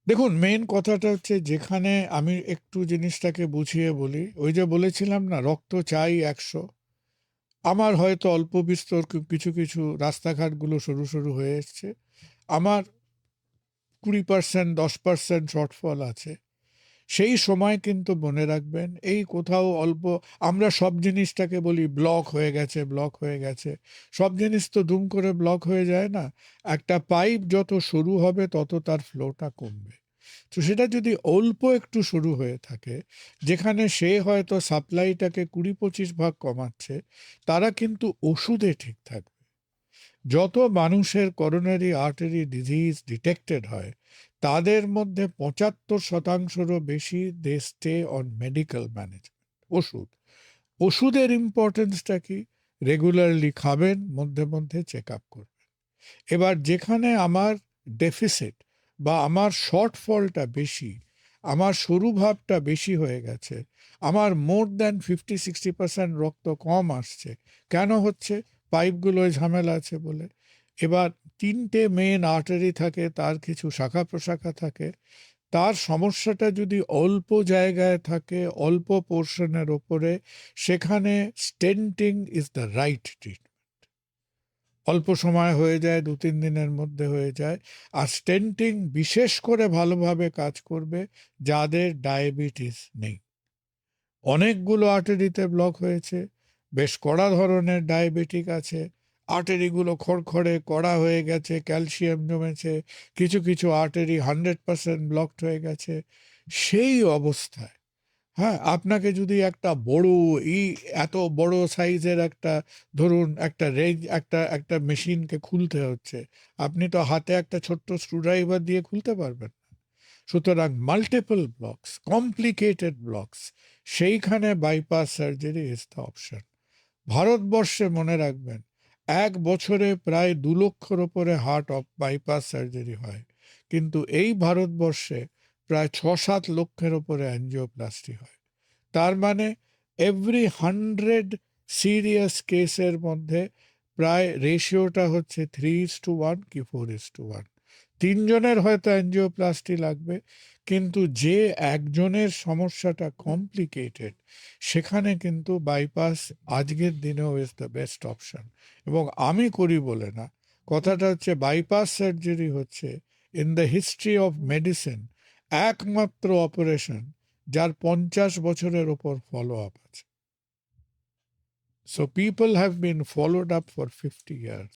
দেখুন, মেইন কথাটা হচ্ছে, যেখানে আমি একটু জিনিসটাকে বুঝিয়ে বলি, ওই যে বলেছিলাম না, রক্ত চাই 100। আমার হয়তো অল্প বিস্তর কিছু কিছু রাস্তাঘাটগুলো সরু সরু হয়ে এসছে, আমার 20%, 10% শর্টফল আছে। সেই সময় কিন্তু মনে রাখবেন, এই কোথাও অল্প, আমরা সব জিনিসটাকে বলি ব্লক হয়ে গেছে, ব্লক হয়ে গেছে। সব জিনিস তো দুম করে ব্লক হয়ে যায় না। একটা পাইপ যত সরু হবে তত তার ফ্লোটা কমবে। তো সেটা যদি অল্প একটু শুরু হয়ে থাকে, যেখানে সে হয়তো সাপ্লাইটাকে 20-25 ভাগ কমাচ্ছে, তারা কিন্তু ওষুধে ঠিক থাকবে। যত মানুষের করোনারি আর্টারি ডিজিজ ডিটেক্টেড হয়, তাদের মধ্যে 75%-রও বেশি দে স্টে অন মেডিকেল ম্যানেজমেন্ট, ওষুধ। ওষুধের ইম্পর্টেন্সটা কি? রেগুলারলি খাবেন, মধ্যে মধ্যে চেক আপ করবেন। এবার যেখানে আমার ডেফিসিট বা আমার শর্টফলটা বেশি, আমার সরু ভাবটা বেশি হয়ে গেছে, আমার মোর দ্যান 50-60% রক্ত কম আসছে, কেন হচ্ছে? পাইপগুলোয় ঝামেলা আছে বলে। এবার 3টে মেন আর্টারি থাকে, তার কিছু শাখা প্রশাখা থাকে। তার সমস্যাটা যদি অল্প জায়গায় থাকে, অল্প পোর্শনের ওপরে, সেখানে stenting is the right treatment. অল্প সময় হয়ে যায়, 2-3 দিনের মধ্যে হয়ে যায়। আর স্টেন্টিং বিশেষ করে ভালোভাবে কাজ করবে যাদের ডায়াবেটিস নেই। অনেকগুলো আর্টারিতে ব্লক হয়েছে, বেশ কড়া ধরনের ডায়াবেটিক আছে, আর্টারিগুলো খড়খড়ে কড়া হয়ে গেছে, ক্যালসিয়াম জমেছে, কিছু কিছু আর্টারি 100% ব্লকড হয়ে গেছে। সেই অবস্থায়, হ্যাঁ, আপনাকে যদি একটা বড়, ই এত বড় সাইজের একটা, ধরুন একটা রেঞ্জ, একটা একটা মেশিনকে খুলতে হচ্ছে, আপনি তো হাতে একটা ছোট্ট স্ক্রুড্রাইভার দিয়ে খুলতে পারবেন না। সুতরাং মাল্টিপল ব্লকস, কমপ্লিকেটেড ব্লকস, সেইখানে bypass surgery is the option. ভারতবর্ষে মনে রাখবেন, 1 বছরে প্রায় 2 লক্ষর ওপরে হার্ট অফ বাইপাস সার্জারি হয়, কিন্তু এই ভারতবর্ষে প্রায় 6-7 লক্ষের ওপরে অ্যাঞ্জিওপ্লাস্টি হয়। তার মানে এভরি 100 সিরিয়াস কেসের মধ্যে প্রায় রেশিওটা হচ্ছে 3:1 কি 4:1। 3 জনের হয়তো অ্যাঞ্জিওপ্লাস্টি লাগবে, কিন্তু যে একজনের সমস্যাটা কমপ্লিকেটেড, সেখানে কিন্তু বাইপাস আজকের দিনেও ইজ দ্য বেস্ট অপশন। এবং আমি করি বলে না, কথাটা হচ্ছে বাইপাস সার্জারি হচ্ছে in the history of medicine একমাত্র অপারেশন যার 50 বছরের ওপর ফলো আপ আছে। So people have been followed up for 50 years.